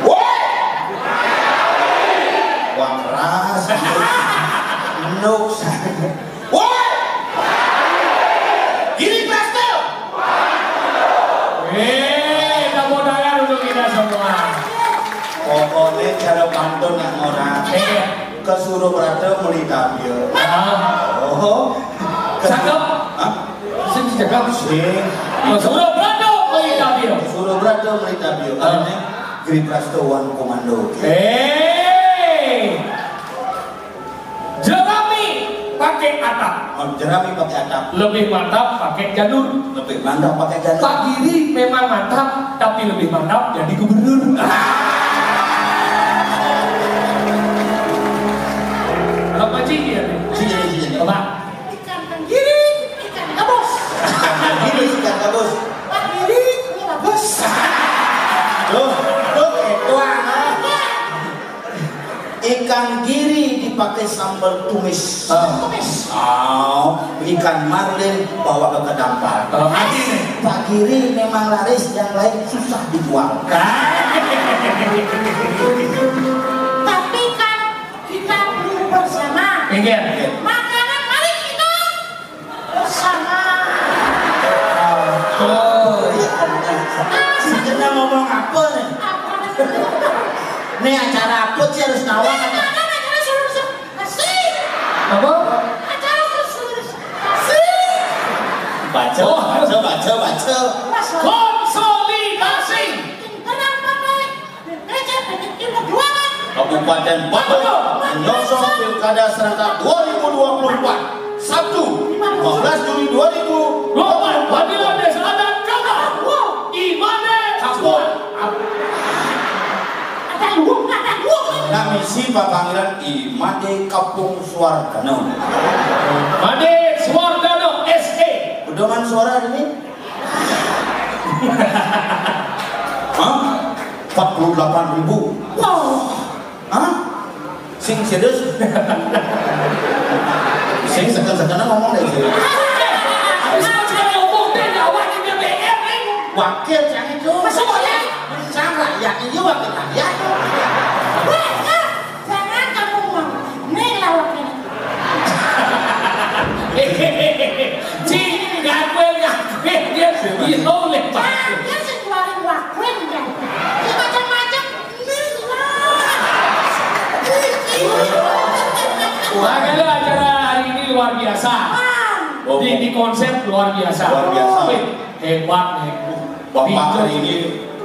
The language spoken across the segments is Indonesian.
Woi. Wah keras. Nuk. Woi. Giri Prasto. Tepuk tangan untuk kita semua. Pokoknya cara pantun yang orang ke Surubrata Melitapio. Oh, cakep. Sing cakep sih. Surubrata Melitapio. Surubrata Melitapio. Karena Giri Prasto One Komando. Jerami pakai atap. Jerami pakai atap. Lebih mantap pakai janur. Lebih mantap pakai janur. Pak Giri memang mantap, tapi lebih mantap jadi gubernur. Apa sih dia? Apa? Ikan Giri, ikan gabus. Ikan Giri, ikan gabus. Pak Giri, ikan gabus. Loh, itu ikan giri dipakai sambal tumis. Ikan marlin bawa ke kedampar. Pak Giri memang laris, yang lain susah dijual. Tapi kan kita perlu bersama. Makanan mari kita bersama. Kita ngomong apa nih? Ini acara apa sih harus nawar? Acara suruh asik. Apa? Acara suruh asik. Baca. Konsolidasi. Tenang pakai. Gereja pengen perjuangan. Kabupaten Bandung menyongsong Pilkada serentak 2024 Sabtu 15 Juli 2024. Padilan Desa Adat Kampung. Imane Kampung. Ada gua. Nah misi Pak Pangeran Imade Kampung Suardana. Made Suardana SE. Pedoman suara ini? Hah? 48.000. Wow. Hah? Sing serius? Sing sekan-sekan ngomong deh sih. Wakil jangan itu. Sang rakyat ini wakil rakyat. Jangan kamu ngomong. Nih lawaknya. Ngakuin dia hilang lepas. Dia sekeluarin wakwin kan. Dia macam-macam. Makanya acara hari ini luar biasa. Di konsep luar biasa. Luar biasa. Hebat nih. Bapak hari ini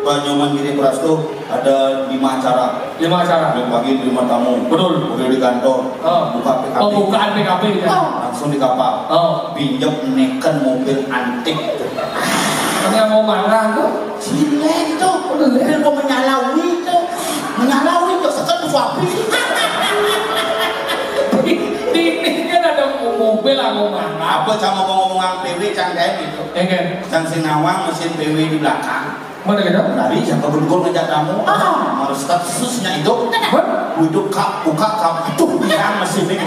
Pak Nyoman Giri Prasto ada 5 acara. 5 acara. Pagi 5 tamu. Betul. Udah di kantor. Buka PKP. Oh, bukaan PKP ya. Langsung di kapal. Pinjam neken mobil antik. Yang mau marah tuh. Cilek tuh. Dia mau menyalawi tuh. Menyalawi tuh sekan suapi. Ini kan ada mobil aku marah. Apa sama ngomong-ngomong PW canggai gitu. Kan. Cang Sinawang mesin PW di belakang. Mana gitu? Dari siapa bergol ngejak kamu? Harus kasusnya itu. Buka kap itu hilang mesinnya.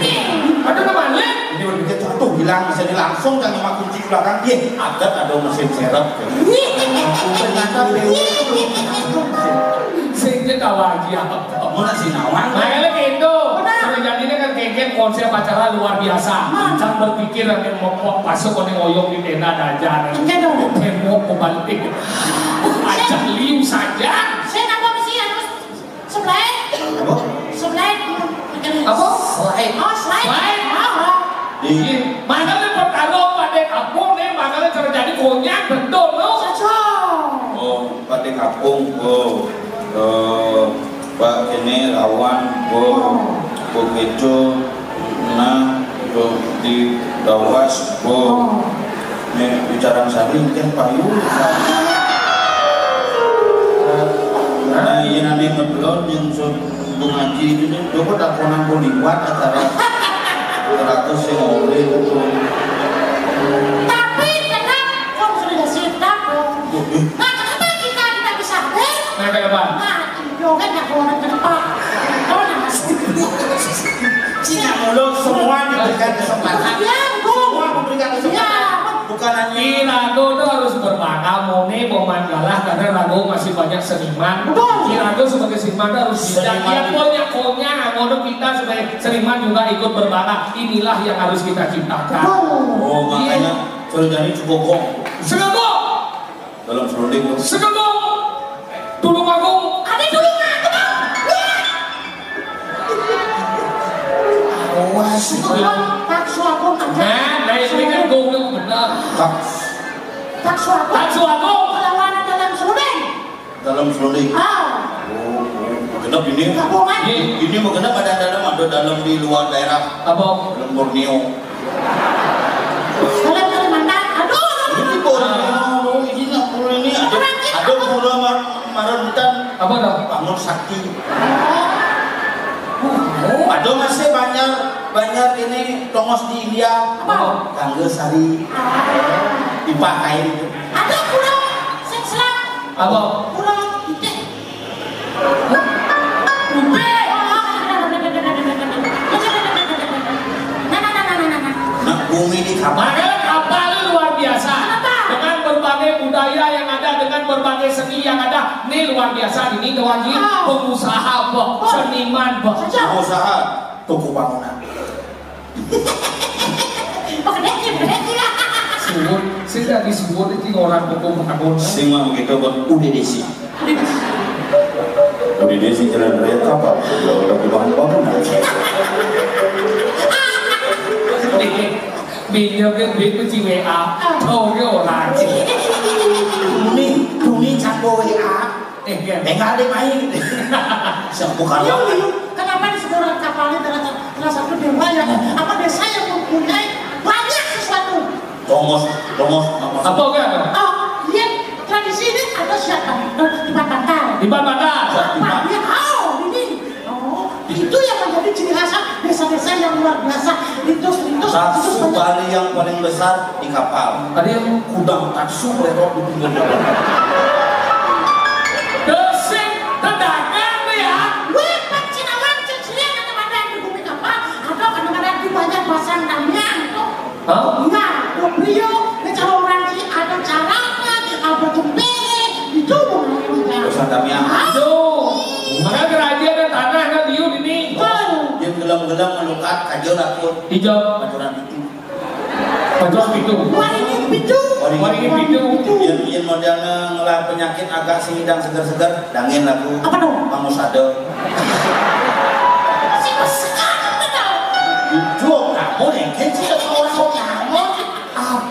Ada namanya? Ini berpikir tuh hilang mesinnya langsung kan cuma kunci belakang dia. Ada mesin serep. Ternyata PW Sehingga kawan dia. Mana Sinawang? Makanya gitu. Terjadinya kan kayak konsep acara luar biasa. Can berpikir yang mau masuk ke oyong di tenda dajar. Tembok kebalik. Ajak liu saja. Saya nama mesti harus sebelah. Apa? Selain. Selain. Makanya pertaruh pada kampung nih, makanya terjadi konyak betul loh. Oh, pada kampung. Pak ini rawan. Begitu. Nah, di dawas. Ini bicara sari kan payu. Nah, ini nanti ngeblon yang sudah ngaji ini. Coba dakonan buliwat acara 100 yang oleh itu. Tapi tenang, kamu sudah siap Nah, kenapa kita tidak bisa hadir? Nah, kenapa? Nah, yoga nggak keluar ke depan. Kalau nggak masuk. Cina mulu semua diberikan kesempatan. Ya, Semua memberikan kesempatan. Bukan bukan hanya Rago itu harus berbangga mone pemandalah karena Rago masih banyak seniman. Rago sebagai seniman harus bisa. Dia konya ngono kita sebagai seniman juga ikut berbangga. Inilah yang harus kita ciptakan. oh makanya Ceridani Cukokong Segegong dalam serunding Segegong Tulung Agung Ada dulu aku bang. awas Tak suatu nah dari ini kan gong itu benar Tak suatu. Tak suatu Perlawanan dalam serunding. dalam serunding oh kenapa ini Gabungan. ini mau kenapa ada dalam di luar daerah apa dalam Borneo Dalam Kalimantan. Aduh. ini Borneo ini nggak perlu ini ada pura Marantan apa dong bangun sakti ada masih banyak ini tongos di India Apa? Kangge Sari dipakai itu Ada pulau Sekslam. apa Pulau Ite. Ube nah bumi di kapal makanya kapal luar biasa Kenapa? dengan berbagai budaya yang ada dengan berbagai seni yang ada ini luar biasa ini wajib pengusaha seniman usaha toko bangunan Suwun, saya dari Suwun itu orang pokok bangun. semua begitu kan udah desi jalan raya kapal udah bahan bangunan Minyak duit itu WA, tahu ke orang sih. Tuni capo WA enggak ada main bukan Kenapa di sebuah kapalnya adalah satu dewa yang apa desa yang mempunyai banyak sesuatu. tongos Apa kan? Lihat tradisi ini ada siapa? Di Batangkal. Di Bandar. Dia tahu ini. Itu yang menjadi ciri khas desa-desa yang luar biasa. taksu Bali yang paling besar di kapal Ada yang kudang taksu lewat di pinggir jalan desing tendangan ya. Wih, Pak Cinawan, cicilan kadang-kadang di bumi kapal atau kadang-kadang di banyak pasang damian tuh. Enggak, beliau cara orang sih ada caranya, ada jembere, itu mulai pesan kami Aduh, maka kerajaan dan tanah kan diu ini. dia gelam-gelam melukat kajol akut Hijau, pacuran itu pacuan itu. Waringin pitu. Waringin pitu. yang modelnya ngelah penyakit agak singidang segar-segar dangin lagu Apa tuh? Mangusade Si besar betul. Jok kamu nengken sih orang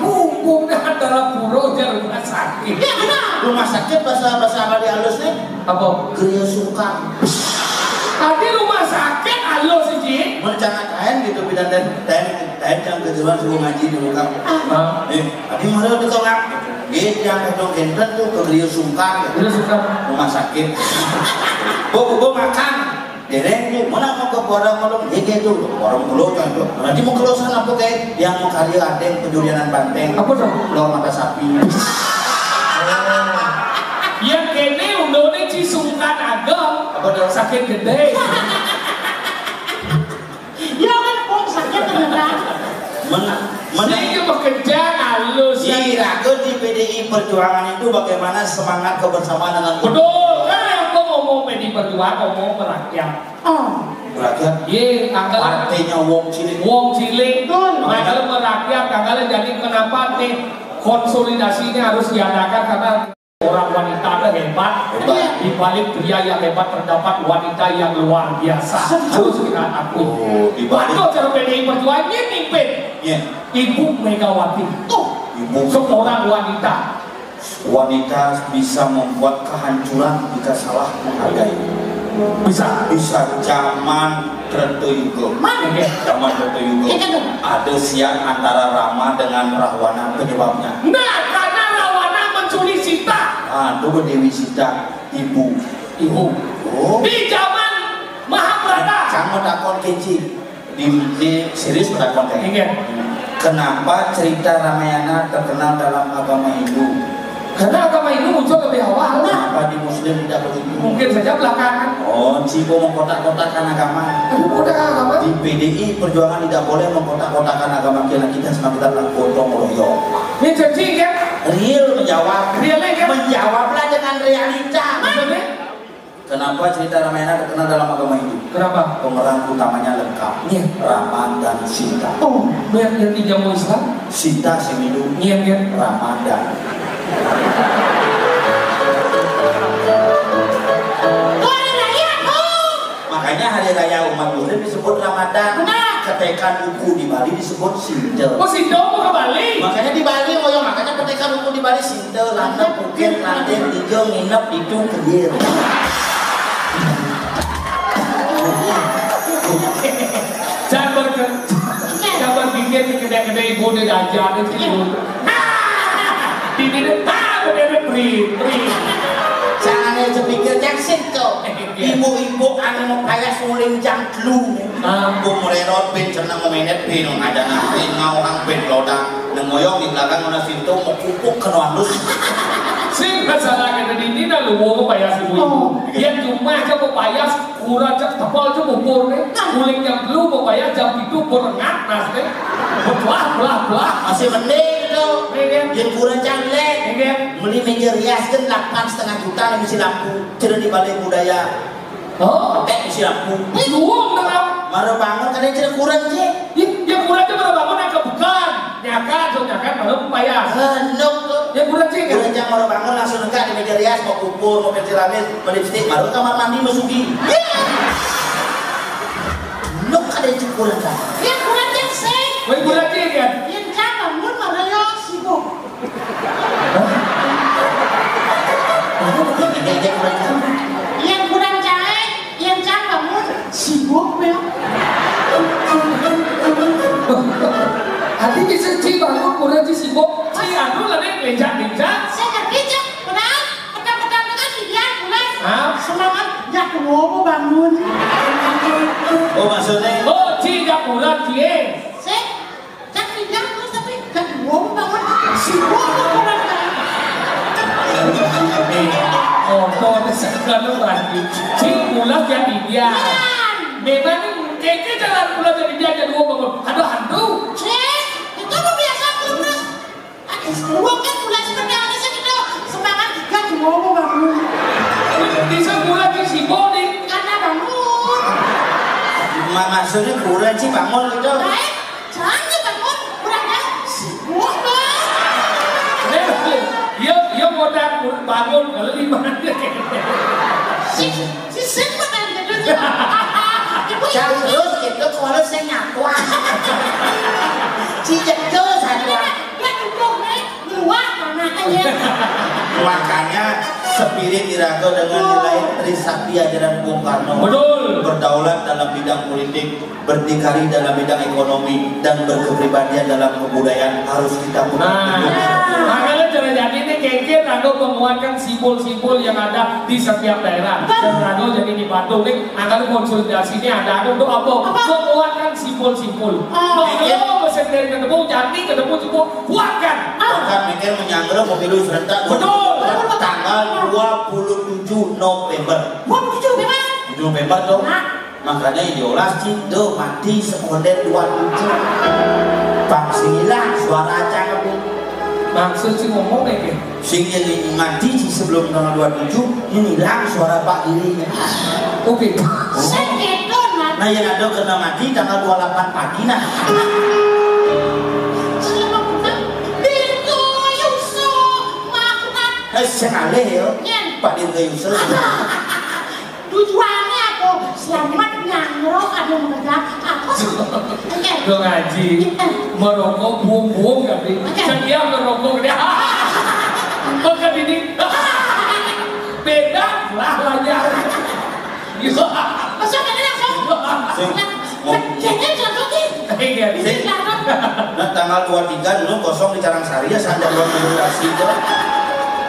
Hukumnya adalah puro dan rumah sakit. Ya ada. rumah sakit bahasa Bali halusnya Apa? geria suka Tadi rumah sakit halo sih Ji. mencana kain gitu bidan dan yang kejuan suruh ngaji di muka tapi mana di tengah gitu yang kedong kenten tuh ke geria suka Dia suka. rumah sakit bu makan dereng tuh mana mau ke orang kolong gitu orang pulau tuh nanti mau keluar sana apa kayak yang mau karya adeng penjurianan banteng Apa tuh? keluar mata sapi Yang kene undone cisungkan agam. Apa tuh? Sakit gede. Ya kan orang sakit ternyata. mana Ini bekerja halus. Ragu di PDI Perjuangan itu bagaimana semangat kebersamaan dengan Betul. Kan yang gua ngomong PDI Perjuangan ngomong merakyat. rakyat Ye, anggal partainya Wong Cilik wong cilik. Betul. Makanya merakyat, kagak jadi kenapa nih konsolidasinya harus diadakan karena orang wanita ada hebat. Di balik pria yang hebat terdapat wanita yang luar biasa. Harus kita akui. di balik Waktu cara PDI Perjuangan ini mimpin ya Ibu Megawati. ibu Seorang wanita. wanita bisa membuat kehancuran jika salah menghargai Bisa. zaman Kertoyuga zaman Kertoyuga ada siang antara Rama dengan Rahwana penyebabnya Nah, karena Rawana mencuri Sita. itu Dewi Sita ibu Di zaman Mahabharata. kamu takon kecil di series takon kayak Iya. kenapa cerita Ramayana terkenal dalam agama Hindu Karena agama itu muncul lebih awal. kenapa di Muslim tidak begitu Mungkin saja belakangan. Cibo mengkotak-kotakan agama Udah agama. di PDI Perjuangan tidak boleh mengkotak-kotakan agama kita sama kita lah gotong royong Ini janji kan? Real menjawab. Realnya kan? Menjawablah dengan realita. Maksudnya? Kenapa cerita Ramayana terkenal dalam agama Hindu? Kenapa? Pemeran utamanya lengkap. Iya. Rama dan Sita. Oh, biar yang dijamu Islam? Sita si minum. Iya kan? Ramadan. Makanya hari raya umat Muslim disebut Ramadan. Ketekan buku di Bali disebut Sintel. Oh, si Domo ke Bali? Makanya di Bali ngoyong, makanya ketekan buku di Bali Sintel, Landep, Phuket, Raden, Dijo, nginep, itu kedir. Jangan berpikir di kedai-kedai ibu di ajar itu. Di sini bener pri. Jangan aja pikir jaksit kok. Ibu-ibu anu mau kaya suling jangklu. Bu mererot ben senang memenet ben ada nanti ngawang ben lodang. Nengoyong di belakang mana situ mau kupuk ke nuandus. Sing masalah kita di sini lu mau payas ibu-ibu. Yang cuma aja mau payas kurang cak tebal aja bubur nih. Suling jangklu mau payas jam itu berengat nas nih. Belah. Masih mending tuh. Yang kurang cantik. Beli meja rias kan 8,5 juta yang isi lampu. Cerita di Balai Budaya. Oh, isi lampu. Luang dong. Marah bangun kan cerita kurang sih. Yang kurang aja marah bangun yang kebukan. Nyakan baru payas. Nuk tuh. Yang kurang sih. Kurang jam marah bangun langsung dekat di meja rias mau kupur, mau penceramin, mau lipstick, baru kamar mandi masuki. Nuk ada cerita kurang kan? Yang kurang sih. Yang kurang sih kan? Yang cakap mun marah yo sibuk. Yang kurang jahe, yang cakap mun sibuk ya. Hati bisa ci bangun kurang ci sibuk. Ci anu lah nih lenjak. Saya ngerti cak, padahal petang-petang kan dia mulai semangat ya mau bangun. Oh maksudnya? Oh ci jak kurang cie. Saya cak dia terus tapi kan mau bangun sibuk kurang jahe. Motor sekarang lagi. Ci kurang jadi dia. Memang kayaknya jalan kurang jadi dia jadi dua bangun. Ada hantu. Itu biasa terus. Gua kan mulai seperti apa sih gitu. Semangat kan mau bangun. Bisa kurang di sibuk nih. Karena bangun. Maksudnya kurang sih bangun gitu. Baik, jangan bangun. Kurang ya. Sibuk dong. Dia modal bangun kalau di mana dia Si siapa kan gitu. Jangan terus gitu kalau saya nyakwa. Cijak terus ada. Dia duduk nih, luar mana aja. Makanya spirit Irago dengan nilai Trisakti ajaran Bung Karno. Betul. Berdaulat dalam bidang politik, berdikari dalam bidang ekonomi, dan berkepribadian dalam kebudayaan harus kita Nah, makanya cara jadi ini keke Rado menguatkan simbol-simbol yang ada di setiap daerah. Dan Rado jadi di Bandung nih, akan konsolidasi ini ada untuk apa? Menguatkan simbol-simbol. Kalau mesin dari ketemu jadi ketemu cukup kuatkan. Bahkan mikir menyangkut pemilu serentak. Betul. Tanggal 27 November. 27 November tuh. Makanya ideolas Cindo mati sekonden 27. Paksilah suara acang. Maksud sih ngomong nih. Sing yang mati sebelum tanggal 27 ini hilang suara Pak dirinya. Oke. Nah yang ada kena mati tanggal 28 pagi nah. Sengaleh ya, Pak Dirga Yusuf. Tujuannya aku selamat nyangrok ada menegak aku. Lo ngaji, merokok buang-buang gak sih? Dia merokok dia. Bukan ini. Beda lah lajar. Masuk ke langsung. Jadi contohnya. Nah tanggal 23 dulu kosong di Carangsari ya sandal organisasi itu.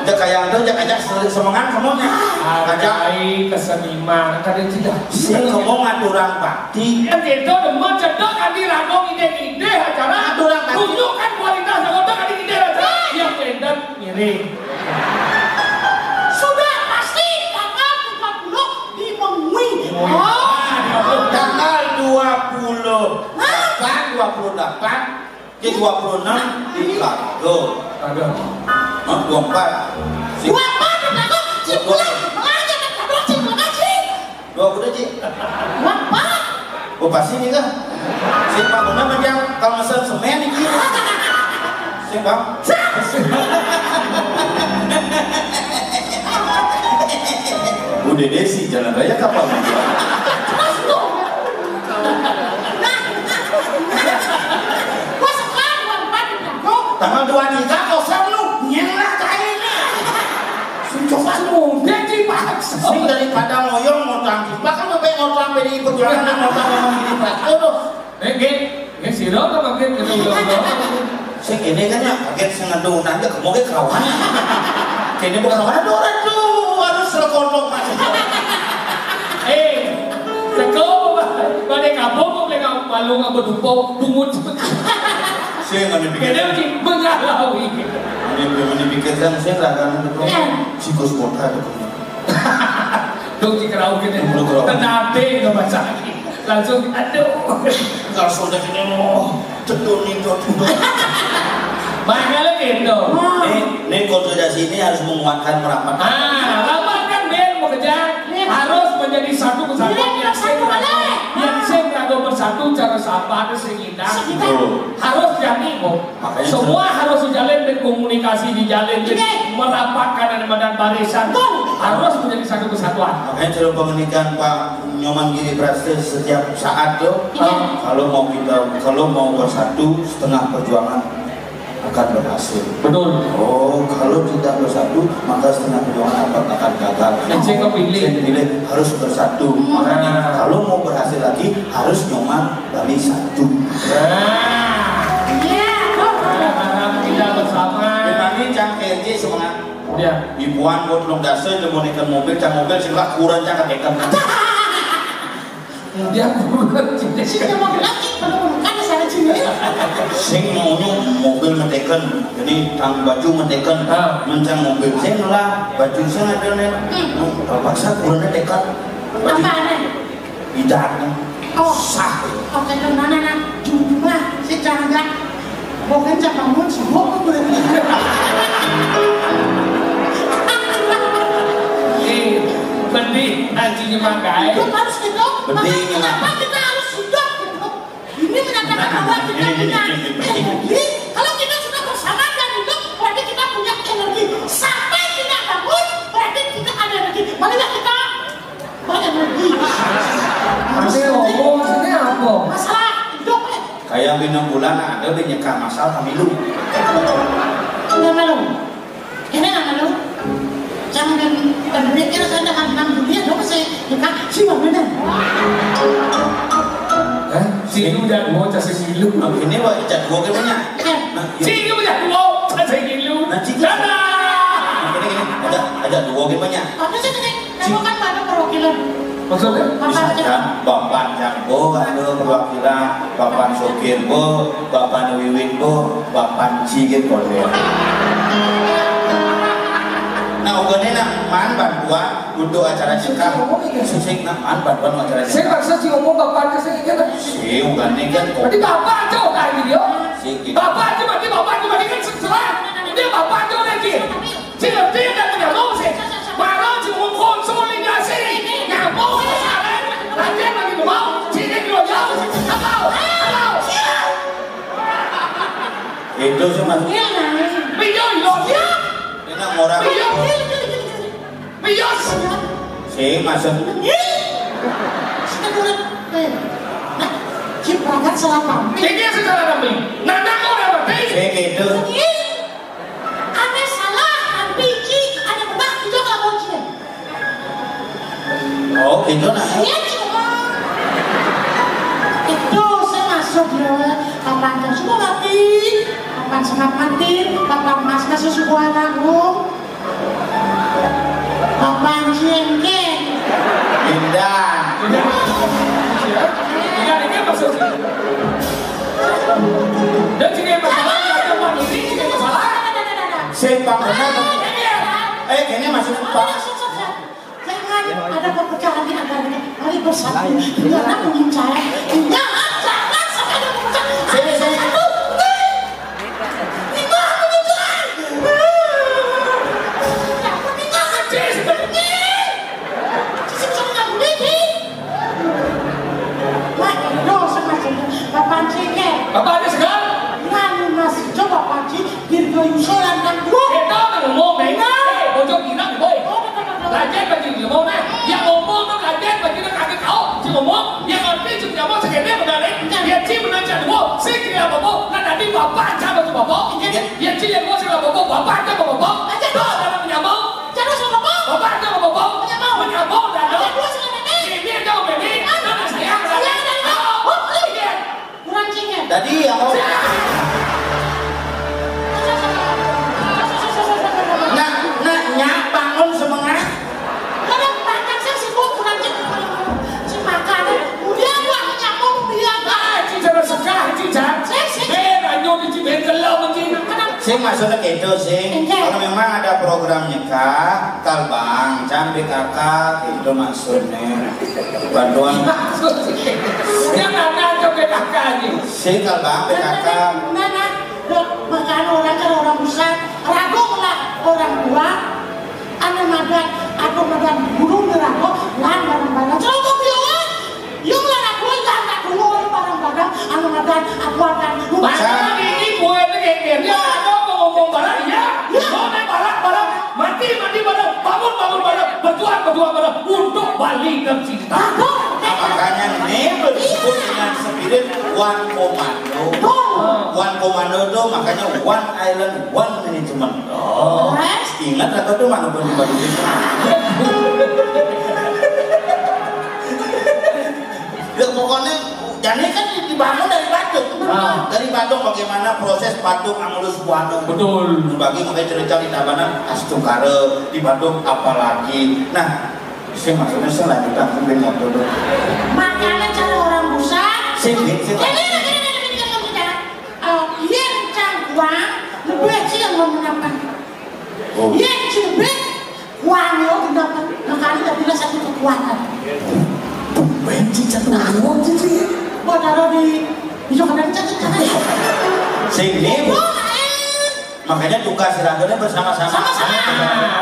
Dia kayak itu dia kayak semangat semuanya. Hargai keseniman kadang tidak. Saya ngomong aturan bakti. Yang itu demen cedok kali rangkong ide-ide acara. Aturan bakti. Tunjukkan kualitas anggota kali ide acara. Yang cedok miring. Sudah pasti tanggal 30 dimengui. Tanggal 28 Di 26 di Kago. Ada. 24. 24 aku cipulan mengajar dan kado cik makasih. 20 Cik. 24. Oh pasti nih kan. Si Pak Guna macam kalau mesen semen nih gitu. Si Bang. Udah deh sih jalan raya kapal aja. Terus tuh. Gua sekarang 24 aku. Tanggal 23 kosong lu nyelah kainnya. Coba lu, jadi paksa. Sing daripada ngoyong ngotang kita kan lebih ngotang PDI Perjuangan dan ngotang ngomong gini paksa tuh. Siro kan makin ketemu. Sing ini kan ya kaget sengaduh nanti kemoga kawan. Kini bukan aduh harus rekodok masih. Teko pada kampung kok mereka malu nggak berdumpo bungut. Saya nggak dipikir. Kene mesti mengalaui. Dia dipikirkan saya ragan itu psikospota itu. Dong jika rau kene tenate nggak baca langsung aduh. Kalau sudah ini mau cedun itu. Makanya gitu. Nih konsolidasi ini harus menguatkan merapat. Rapat kan Ben mau kejar harus menjadi satu kesatuan yang sehingga bersatu cara sahabat sehingga harus jadi semua harus dijalin dan komunikasi dijalin merapatkan dan badan barisan harus menjadi satu kesatuan. Makanya cara pengenikan Pak Nyoman Giri Prasetyo setiap saat tuh kalau mau bersatu setengah perjuangan akan berhasil. Betul. Oh, kalau tidak bersatu maka setengah perjuangan akan gagal. Saya kepilih harus bersatu. Makanya kalau mau berhasil lagi harus Nyoman Bali satu. Kita bersama. Memangnya cang KRJ semangat. Ya. Ibuan buat long dasar demonekan mobil, cang mobil sila kurang cang ketekan. Dia kurang cinta. Sini mau lagi perlu kan saya sini. Sing nyonyong mobil mentekan, jadi tang baju mentekan, mencang mobil sing lah baju sing ada nih, terpaksa kurang tekan. Apa nih? Idan. Oh sah. Oke dong nana cuma si canggah. Bukan cabangun semua berarti. Benih anjingnya makai. Itu harus gitu. Benih. Kenapa kita harus hidup gitu? Ini menyatakan bahwa kita punya energi. Kalau kita sudah bersama dan hidup, berarti kita punya energi. Sampai tidak bangun, berarti tidak ada energi. Marilah kita berenergi. Masih ngomong sini apa? Masalah hidup. Kayak minum bulan ada benyekah masalah kamilu. Nggak malu. Ini nggak malu. Jangan berpikir saya dengan 6 dunia dong saya dekat si mana? Si udah dua cacing gilu. Ini wah cat gua gimana? Si udah dua cacing gilu. Nanti ada dua gimana? Apa sih ini? Kamu kan pada perwakilan. Maksudnya? Misalkan Bapak Jangbo ada perwakilan, Bapak Sokirbo, Bapak Wiwinbo, Bapak Cigit Korea. Nah, udah nak man bantuan untuk acara cikam. Susik nak man bantuan acara Saya cikam. paksa si ngomong bapak saya kan. Si udah nih kan. Berarti bapak aja udah video. Si Bapak aja berarti kan setelah dia bapak aja lagi. Si ngerti kan punya mau sih. Baru si ngomong konsolidasi. Ngomong salah. Nanti lagi mau. Si dia jual jauh. Tahu. itu sih mas. Video ya. Ini orang. Video. Si masuk. Ciprakan selatan. Ini secara kami. Nana kau dapat. Si gitu. Ada salah, ada biji, ada benak juga nggak bocil. Oh gitu nah. Iya cuma. Itu saya masuk ya. Kapan kan semua mati. Kapan sangat mati. Kapan mas kasih sebuah lagu. Kapan jengkel. Indah. Ini maksudnya. Dan jika masalah ada mandiri, jika masalah. Sepak benar. Kayaknya masuk pak. Jangan ada perpecahan di antara kita. Mari bersatu. Jangan mengincar. Jangan sampai ada perpecahan. Sini. lah bobo, nah tadi bapak aja baju bobo. Ya cilik gua sih lah bobo, bapak aja bobo. Aja tuh dalam menyambung. Jangan sama bobo. Bapak aja bobo. Menyambung dah. Aja dua sama nenek. Ini aja baby. Mana sayang saya. Oh, iya. Kurang cingin. Tadi yang mau nyak bangun semangat. Kadang makan saya sibuk kurang cingin. Si makan. Dia nggak nyambung dia. Cincang sekah cincang. Ranyo di cincang kalau begini. Sing maksudnya gitu sing. Kalau memang ada program nikah, kalbang, cambi kakak, itu maksudnya. Bantuan. Yang mana ke PKK ini? Sing kalbang PKK. Mana? Makan orang kan orang besar. Ragu lah orang tua. Anu madan, aku madan burung ragu. Lan barang-barang. Cukup yuk. Yung lah aku kan aku barang-barang. Anu madan aku akan. Masa ini buat ini dia ada ngomong barang ya. Ngomong barang mati barang bangun barang berjuang barang untuk balik ke cinta. Makanya nih disebut dengan spirit one komando. One komando itu makanya one island one management. Oh, ingat atau tuh mana pun dibagi. Ya pokoknya jadi kan dibangun dari batu. Dari batu bagaimana proses batu angulus buanu. Betul. Bagi makanya cerita di tabana astukare di batu apalagi. Nah, sih maksudnya selanjutnya sampai motor. Makanya cara orang besar. Sini. Yang cangkuang lebih yang memenangkan. Yang cibik kuangnya mendapat. Makanya tidak bila satu kekuatan. Benci cenderung sih. Buat taruh di kadang cacat. Sini. Makanya tugas seragamnya bersama-sama.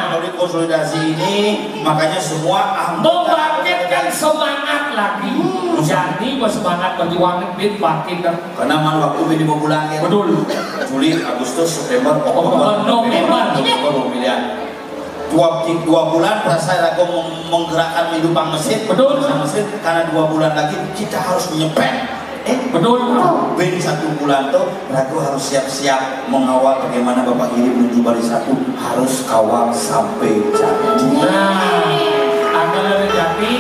Melalui konsolidasi ini, makanya semua membangkitkan semangat lagi. Jadi bersemangat berjuang lebih bangkit. Karena man waktu ini mau bulan ya. Betul. Juli, Agustus, September, Oktober, November. Dua bulan perasaan aku menggerakkan kehidupan mesin. Betul. Mesin karena 2 bulan lagi kita harus menyepet. Betul. Ben 1 bulan tuh Ratu harus siap-siap mengawal bagaimana Bapak Giri menuju Bali 1 harus kawal sampai jadi. Akan ada jadi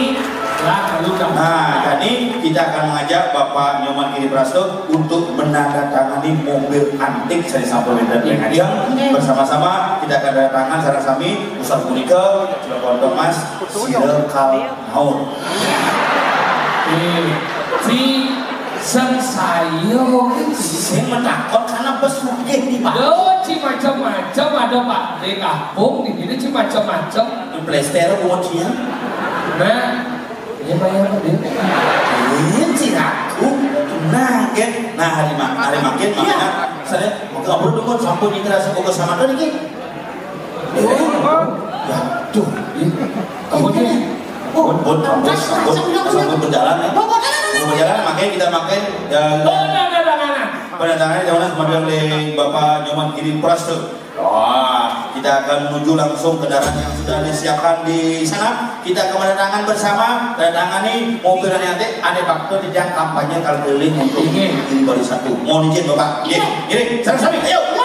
Nah, tadi kita akan mengajak Bapak Nyoman Giri Prasto untuk menandatangani mobil antik dari Sampo Medan Pengadang. Bersama-sama kita akan datangkan secara sami Ustaz Munike, Cilegon Thomas, Sirekal Naun. Si Sensayo saya menakut karena besuknya di Pak. Macam-macam ada Pak di kampung di sini macam-macam. Di Playstyle kemudian. Nah, ini bayar dia. Ini sih aku. Nah, hari makin makanya saya mau kabur dulu sampai di terasa buka sama tadi ki. Ya, tuh. Kemudian sambut berjalan ya. Berjalan makanya kita makan pendatangannya di mana kemudian oleh Bapak Nyoman Giri Prasto. Wah, kita akan menuju langsung kendaraan yang sudah disiapkan di sana. Kita akan mendatangkan bersama mendatangani mobil yang ada faktor di yang kampanye kali keliling untuk Giri Bali 1. Mohon izin Bapak. Giri, sana sami, ayo.